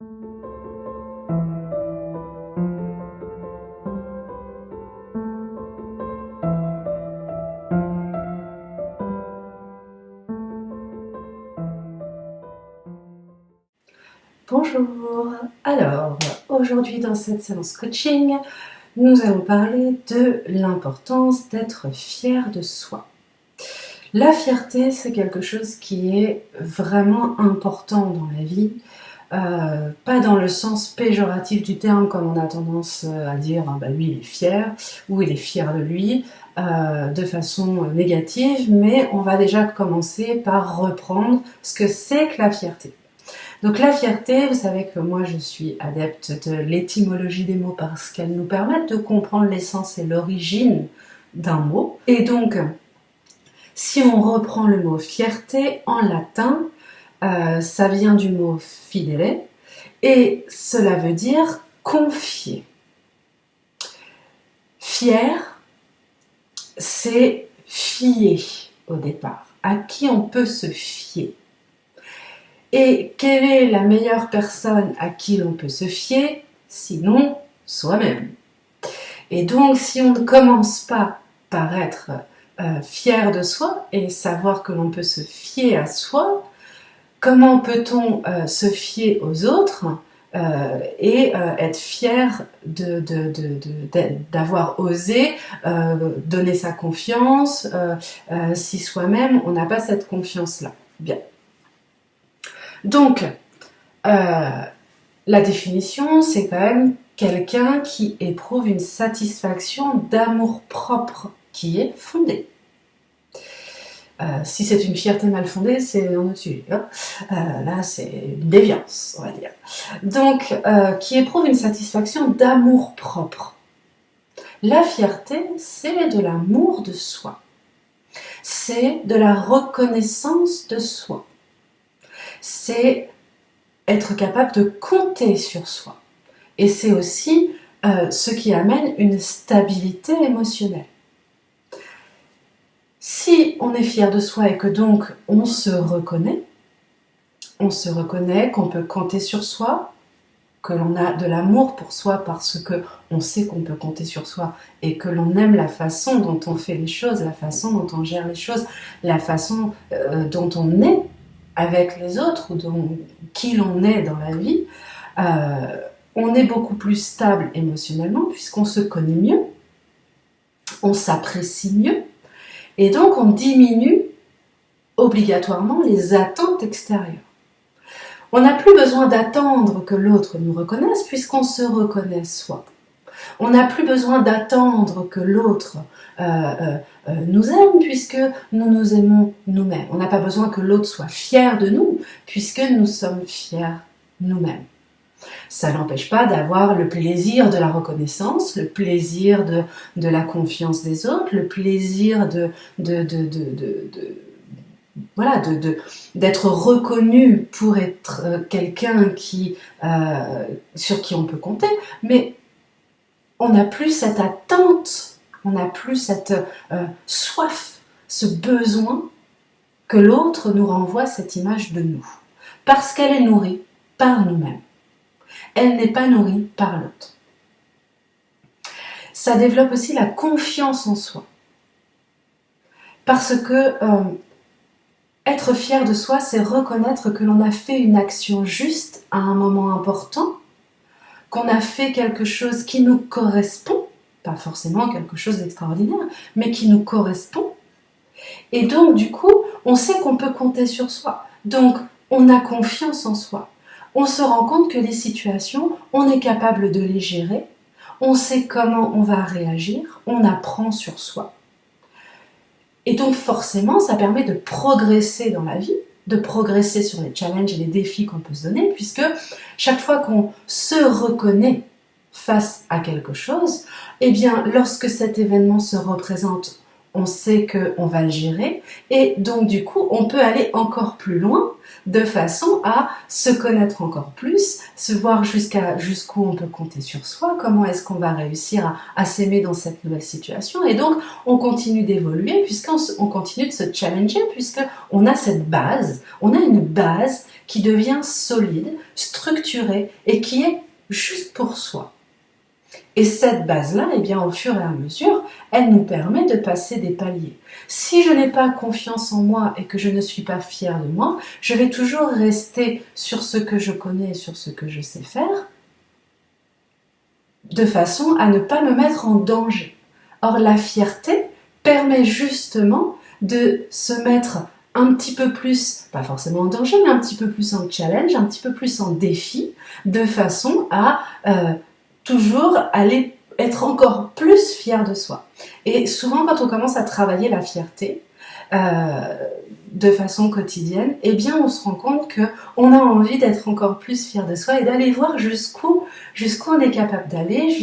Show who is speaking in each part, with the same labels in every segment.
Speaker 1: Bonjour, alors aujourd'hui dans cette séance coaching, nous allons parler de l'importance d'être fier de soi. La fierté, c'est quelque chose qui est vraiment important dans la vie, pas dans le sens péjoratif du terme comme on a tendance à dire ah bah lui il est fier ou il est fier de lui de façon négative, mais on va déjà commencer par reprendre ce que c'est que la fierté. Donc la fierté, vous savez que moi je suis adepte de l'étymologie des mots parce qu'elles nous permettent de comprendre l'essence et l'origine d'un mot. Et donc, si on reprend le mot fierté en latin, ça vient du mot fidere et cela veut dire confier. Fier, c'est fier au départ. À qui on peut se fier? Et quelle est la meilleure personne à qui l'on peut se fier, sinon soi-même? Et donc, si on ne commence pas par être fier de soi et savoir que l'on peut se fier à soi, comment peut-on se fier aux autres et être fier d'avoir osé donner sa confiance si soi-même on n'a pas cette confiance-là? Bien. Donc, la définition, c'est quand même quelqu'un qui éprouve une satisfaction d'amour-propre qui est fondée. Si c'est une fierté mal fondée, c'est en au-dessus. Là, c'est une déviance, on va dire. Donc, qui éprouve une satisfaction d'amour-propre. La fierté, c'est de l'amour de soi. C'est de la reconnaissance de soi. C'est être capable de compter sur soi. Et c'est aussi ce qui amène une stabilité émotionnelle. Si on est fier de soi et que donc on se reconnaît qu'on peut compter sur soi, que l'on a de l'amour pour soi parce qu'on sait qu'on peut compter sur soi et que l'on aime la façon dont on fait les choses, la façon dont on gère les choses, la façon dont on est avec les autres ou qui l'on est dans la vie, on est beaucoup plus stable émotionnellement puisqu'on se connaît mieux, on s'apprécie mieux et donc on diminue obligatoirement les attentes extérieures. On n'a plus besoin d'attendre que l'autre nous reconnaisse puisqu'on se reconnaît soi. On n'a plus besoin d'attendre que l'autre nous aime puisque nous nous aimons nous-mêmes. On n'a pas besoin que l'autre soit fier de nous puisque nous sommes fiers nous-mêmes. Ça n'empêche pas d'avoir le plaisir de la reconnaissance, le plaisir de la confiance des autres, le plaisir d'être reconnu pour être quelqu'un sur qui on peut compter, mais on n'a plus cette attente, on n'a plus cette soif, ce besoin que l'autre nous renvoie cette image de nous, parce qu'elle est nourrie par nous-mêmes. Elle n'est pas nourrie par l'autre. Ça développe aussi la confiance en soi, parce que être fier de soi, c'est reconnaître que l'on a fait une action juste à un moment important, qu'on a fait quelque chose qui nous correspond, pas forcément quelque chose d'extraordinaire, mais qui nous correspond. Et donc, du coup, on sait qu'on peut compter sur soi. Donc, on a confiance en soi. On se rend compte que les situations, on est capable de les gérer. On sait comment on va réagir. On apprend sur soi. Et donc, forcément, ça permet de progresser dans la vie, de progresser sur les challenges et les défis qu'on peut se donner, puisque chaque fois qu'on se reconnaît face à quelque chose, eh bien, lorsque cet événement se représente, on sait qu'on va le gérer et donc du coup, on peut aller encore plus loin de façon à se connaître encore plus, se voir jusqu'où on peut compter sur soi, comment est-ce qu'on va réussir à s'aimer dans cette nouvelle situation. Et donc, on continue d'évoluer puisqu'on continue de se challenger puisqu'on a cette base, on a une base qui devient solide, structurée et qui est juste pour soi. Et cette base-là, eh bien, au fur et à mesure, elle nous permet de passer des paliers. Si je n'ai pas confiance en moi et que je ne suis pas fière de moi, je vais toujours rester sur ce que je connais et sur ce que je sais faire, de façon à ne pas me mettre en danger. Or, la fierté permet justement de se mettre un petit peu plus, pas forcément en danger, mais un petit peu plus en challenge, un petit peu plus en défi, de façon à toujours aller être encore plus fier de soi. Et souvent, quand on commence à travailler la fierté de façon quotidienne, eh bien, on se rend compte qu'on a envie d'être encore plus fier de soi et d'aller voir jusqu'où on est capable d'aller,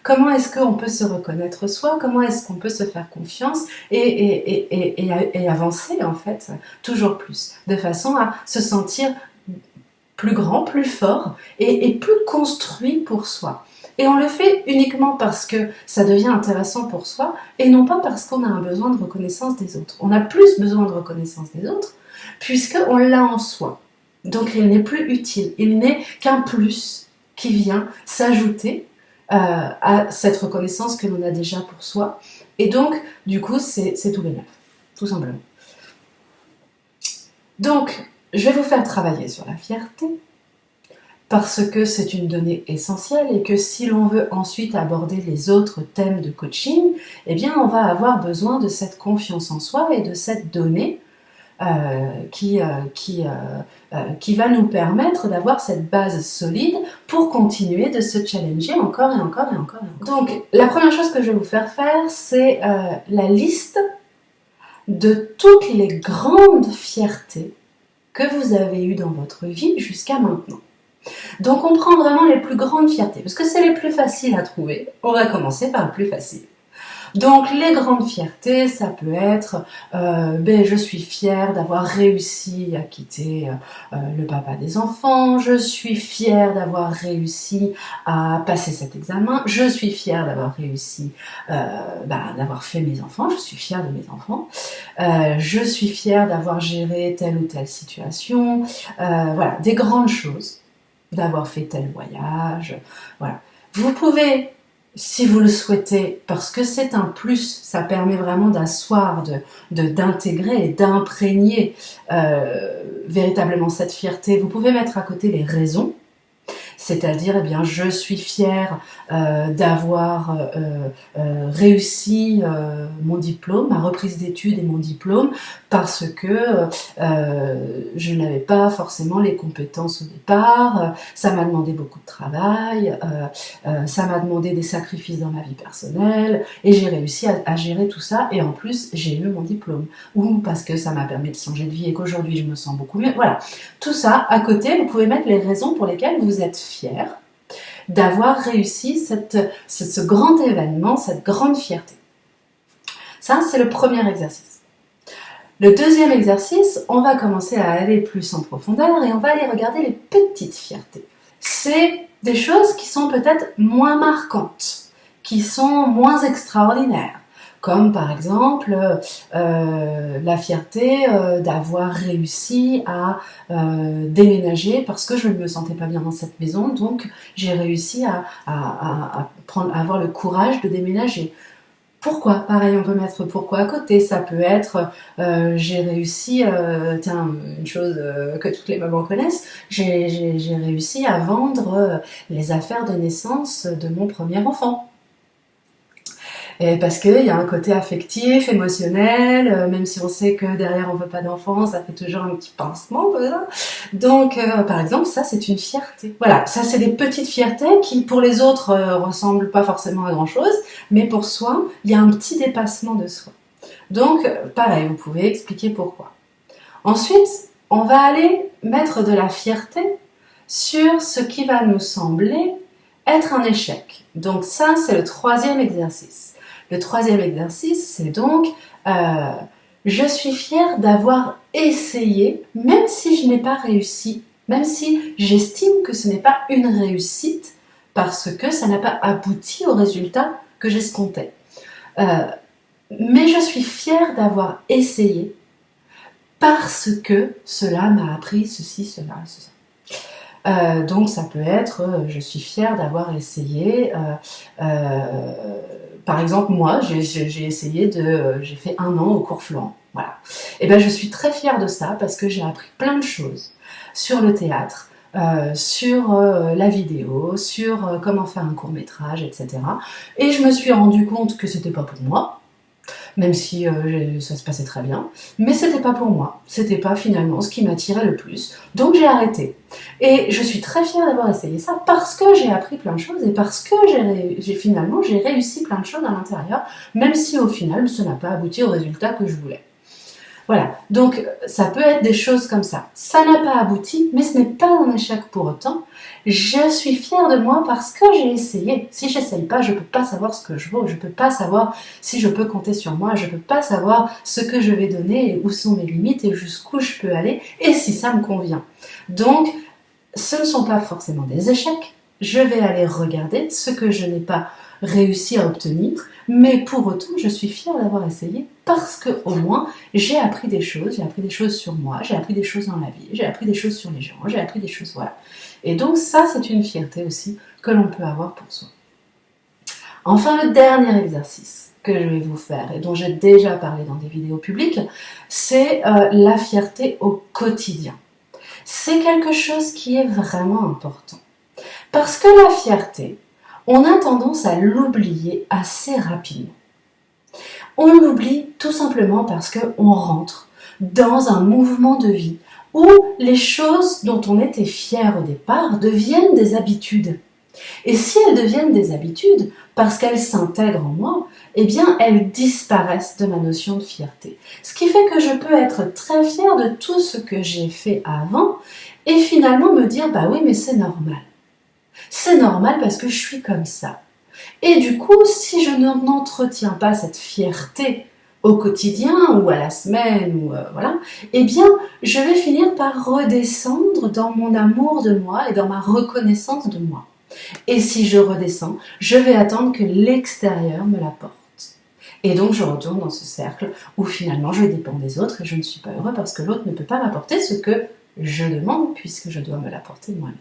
Speaker 1: comment est-ce qu'on peut se reconnaître soi, comment est-ce qu'on peut se faire confiance et avancer, en fait, toujours plus, de façon à se sentir plus grand, plus fort et plus construit pour soi. Et on le fait uniquement parce que ça devient intéressant pour soi et non pas parce qu'on a un besoin de reconnaissance des autres. On a plus besoin de reconnaissance des autres puisqu'on l'a en soi. Donc il n'est plus utile, il n'est qu'un plus qui vient s'ajouter à cette reconnaissance que l'on a déjà pour soi. Et donc, du coup, c'est tout bénef, tout simplement. Donc, je vais vous faire travailler sur la fierté, parce que c'est une donnée essentielle et que si l'on veut ensuite aborder les autres thèmes de coaching, eh bien on va avoir besoin de cette confiance en soi et de cette donnée qui va nous permettre d'avoir cette base solide pour continuer de se challenger encore et encore et encore et encore. Donc la première chose que je vais vous faire faire, c'est la liste de toutes les grandes fiertés que vous avez eues dans votre vie jusqu'à maintenant. Donc on prend vraiment les plus grandes fiertés, parce que c'est les plus faciles à trouver. On va commencer par le plus facile. Donc les grandes fiertés, ça peut être je suis fière d'avoir réussi à quitter le papa des enfants, je suis fière d'avoir réussi à passer cet examen, je suis fière d'avoir réussi d'avoir fait mes enfants, je suis fière de mes enfants, je suis fière d'avoir géré telle ou telle situation, voilà, des grandes choses, d'avoir fait tel voyage, voilà. Vous pouvez, si vous le souhaitez, parce que c'est un plus, ça permet vraiment d'asseoir, d'intégrer et d'imprégner véritablement cette fierté. Vous pouvez mettre à côté les raisons, c'est-à-dire, eh bien, je suis fière d'avoir réussi mon diplôme, ma reprise d'études et mon diplôme, parce que je n'avais pas forcément les compétences au départ, ça m'a demandé beaucoup de travail, ça m'a demandé des sacrifices dans ma vie personnelle, et j'ai réussi à gérer tout ça, et en plus, j'ai eu mon diplôme. Ou parce que ça m'a permis de changer de vie et qu'aujourd'hui, je me sens beaucoup mieux. Voilà, tout ça, à côté, vous pouvez mettre les raisons pour lesquelles vous êtes fier d'avoir réussi ce grand événement, cette grande fierté. Ça, c'est le premier exercice. Le deuxième exercice, on va commencer à aller plus en profondeur et on va aller regarder les petites fiertés. C'est des choses qui sont peut-être moins marquantes, qui sont moins extraordinaires, comme par exemple la fierté d'avoir réussi à déménager parce que je ne me sentais pas bien dans cette maison, donc j'ai réussi à avoir le courage de déménager. Pourquoi? Pareil, on peut mettre pourquoi à côté. Ça peut être j'ai réussi, une chose que toutes les mamans connaissent, j'ai réussi à vendre les affaires de naissance de mon premier enfant. Et parce qu'il y a un côté affectif, émotionnel, même si on sait que derrière on veut pas d'enfant, ça fait toujours un petit pincement. Voilà. Donc, par exemple, ça c'est une fierté. Voilà, ça c'est des petites fiertés qui pour les autres ressemblent pas forcément à grand chose, mais pour soi, il y a un petit dépassement de soi. Donc, pareil, vous pouvez expliquer pourquoi. Ensuite, on va aller mettre de la fierté sur ce qui va nous sembler être un échec. Donc ça, c'est le troisième exercice. Le troisième exercice, c'est donc je suis fière d'avoir essayé, même si je n'ai pas réussi, même si j'estime que ce n'est pas une réussite, parce que ça n'a pas abouti au résultat que j'escomptais. Mais je suis fière d'avoir essayé, parce que cela m'a appris ceci, cela, cela. Donc ça peut être, je suis fière d'avoir essayé, par exemple moi j'ai essayé j'ai fait 1 an au cours Florent, voilà. Et ben je suis très fière de ça parce que j'ai appris plein de choses sur le théâtre, sur la vidéo, sur comment faire un court-métrage, etc. Et je me suis rendu compte que c'était pas pour moi, même si ça se passait très bien, mais c'était pas pour moi, c'était pas finalement ce qui m'attirait le plus, donc j'ai arrêté. Et je suis très fière d'avoir essayé ça parce que j'ai appris plein de choses et parce que finalement j'ai réussi plein de choses à l'intérieur, même si au final ça n'a pas abouti au résultat que je voulais. Voilà, donc ça peut être des choses comme ça. Ça n'a pas abouti, mais ce n'est pas un échec pour autant. Je suis fière de moi parce que j'ai essayé. Si j'essaye pas, je peux pas savoir ce que je vaux, je peux pas savoir si je peux compter sur moi, je peux pas savoir ce que je vais donner et où sont mes limites et jusqu'où je peux aller et si ça me convient. Donc, ce ne sont pas forcément des échecs. Je vais aller regarder ce que je n'ai pas réussi à obtenir, mais pour autant, je suis fière d'avoir essayé parce que au moins, j'ai appris des choses sur moi, j'ai appris des choses dans la vie, j'ai appris des choses sur les gens, j'ai appris des choses, voilà. Et donc ça, c'est une fierté aussi que l'on peut avoir pour soi. Enfin, le dernier exercice que je vais vous faire et dont j'ai déjà parlé dans des vidéos publiques, c'est la fierté au quotidien. C'est quelque chose qui est vraiment important. Parce que la fierté, on a tendance à l'oublier assez rapidement. On l'oublie tout simplement parce qu'on rentre dans un mouvement de vie où les choses dont on était fier au départ deviennent des habitudes. Et si elles deviennent des habitudes, parce qu'elles s'intègrent en moi, eh bien elles disparaissent de ma notion de fierté. Ce qui fait que je peux être très fière de tout ce que j'ai fait avant et finalement me dire, bah oui, mais c'est normal. C'est normal parce que je suis comme ça. Et du coup, si je n'entretiens pas cette fierté au quotidien ou à la semaine, ou voilà, eh bien, je vais finir par redescendre dans mon amour de moi et dans ma reconnaissance de moi. Et si je redescends, je vais attendre que l'extérieur me l'apporte. Et donc, je retourne dans ce cercle où finalement, je dépends des autres et je ne suis pas heureux parce que l'autre ne peut pas m'apporter ce que je demande puisque je dois me l'apporter moi-même.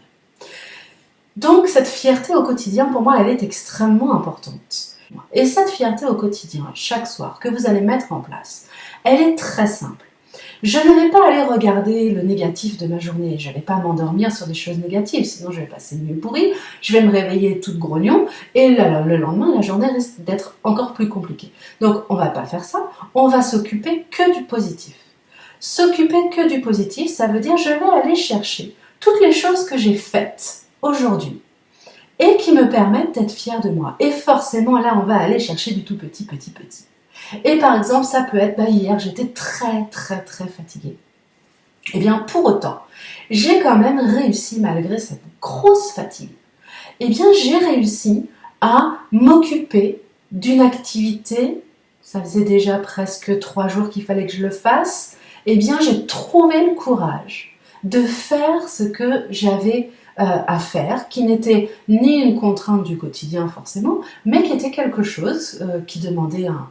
Speaker 1: Donc cette fierté au quotidien, pour moi, elle est extrêmement importante. Et cette fierté au quotidien, chaque soir, que vous allez mettre en place, elle est très simple. Je ne vais pas aller regarder le négatif de ma journée, je ne vais pas m'endormir sur des choses négatives, sinon je vais passer une nuit pourrie, je vais me réveiller toute grognon, et le lendemain, la journée risque d'être encore plus compliquée. Donc on ne va pas faire ça, on va s'occuper que du positif. S'occuper que du positif, ça veut dire je vais aller chercher toutes les choses que j'ai faites aujourd'hui et qui me permettent d'être fière de moi. Et forcément, là, on va aller chercher du tout petit. Et par exemple, ça peut être, hier, j'étais très fatiguée. Et bien, pour autant, j'ai quand même réussi, malgré cette grosse fatigue, et bien, j'ai réussi à m'occuper d'une activité. Ça faisait déjà presque 3 jours qu'il fallait que je le fasse. Et bien, j'ai trouvé le courage de faire ce que j'avais à faire, qui n'était ni une contrainte du quotidien forcément, mais qui était quelque chose qui demandait un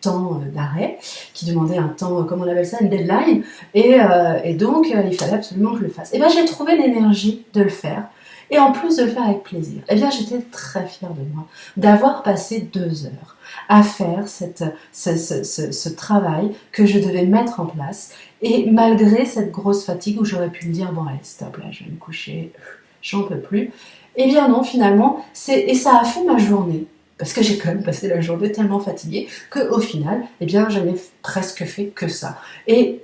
Speaker 1: temps d'arrêt, qui demandait un temps, comment on appelle ça, une deadline, et donc il fallait absolument que je le fasse. Et bien j'ai trouvé l'énergie de le faire, et en plus de le faire avec plaisir. Et bien j'étais très fière de moi d'avoir passé 2 heures à faire ce travail que je devais mettre en place, et malgré cette grosse fatigue où j'aurais pu me dire, bon allez stop, là je vais me coucher, j'en peux plus. Eh bien non, finalement, et ça a fait ma journée. Parce que j'ai quand même passé la journée tellement fatiguée qu'au final, eh bien, je n'ai presque fait que ça. Et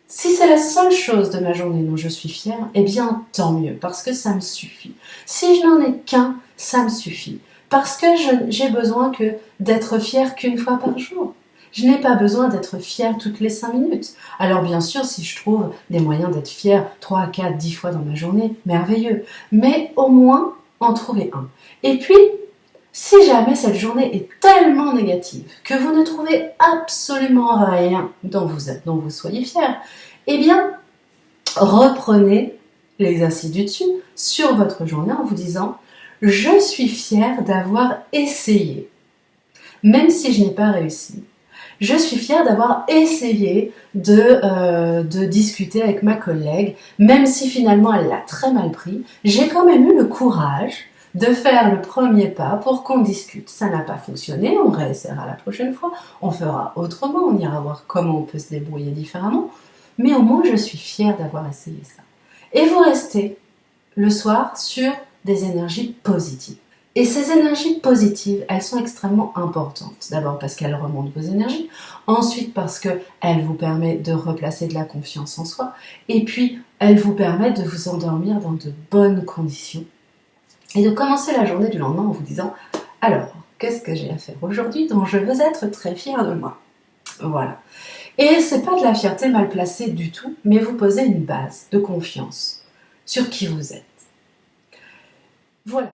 Speaker 1: si c'est la seule chose de ma journée dont je suis fière, eh bien, tant mieux, parce que ça me suffit. Si je n'en ai qu'un, ça me suffit. Parce que j'ai besoin d'être fière qu'une fois par jour. Je n'ai pas besoin d'être fière toutes les 5 minutes. Alors bien sûr, si je trouve des moyens d'être fière 3, 4, 10 fois dans ma journée, merveilleux. Mais au moins, en trouver un. Et puis, si jamais cette journée est tellement négative que vous ne trouvez absolument rien dont vous soyez fier, eh bien, reprenez l'exercice du dessus sur votre journée en vous disant « Je suis fière d'avoir essayé, même si je n'ai pas réussi. Je suis fière d'avoir essayé de discuter avec ma collègue, même si finalement elle l'a très mal pris. J'ai quand même eu le courage de faire le premier pas pour qu'on discute. Ça n'a pas fonctionné, on réessaiera la prochaine fois, on fera autrement, on ira voir comment on peut se débrouiller différemment. Mais au moins, je suis fière d'avoir essayé ça. Et vous restez le soir sur des énergies positives. Et ces énergies positives, elles sont extrêmement importantes. D'abord parce qu'elles remontent vos énergies, ensuite parce qu'elles vous permettent de replacer de la confiance en soi, et puis elles vous permettent de vous endormir dans de bonnes conditions et de commencer la journée du lendemain en vous disant « Alors, qu'est-ce que j'ai à faire aujourd'hui dont je veux être très fière de moi ?» Voilà. Et c'est pas de la fierté mal placée du tout, mais vous posez une base de confiance sur qui vous êtes. Voilà.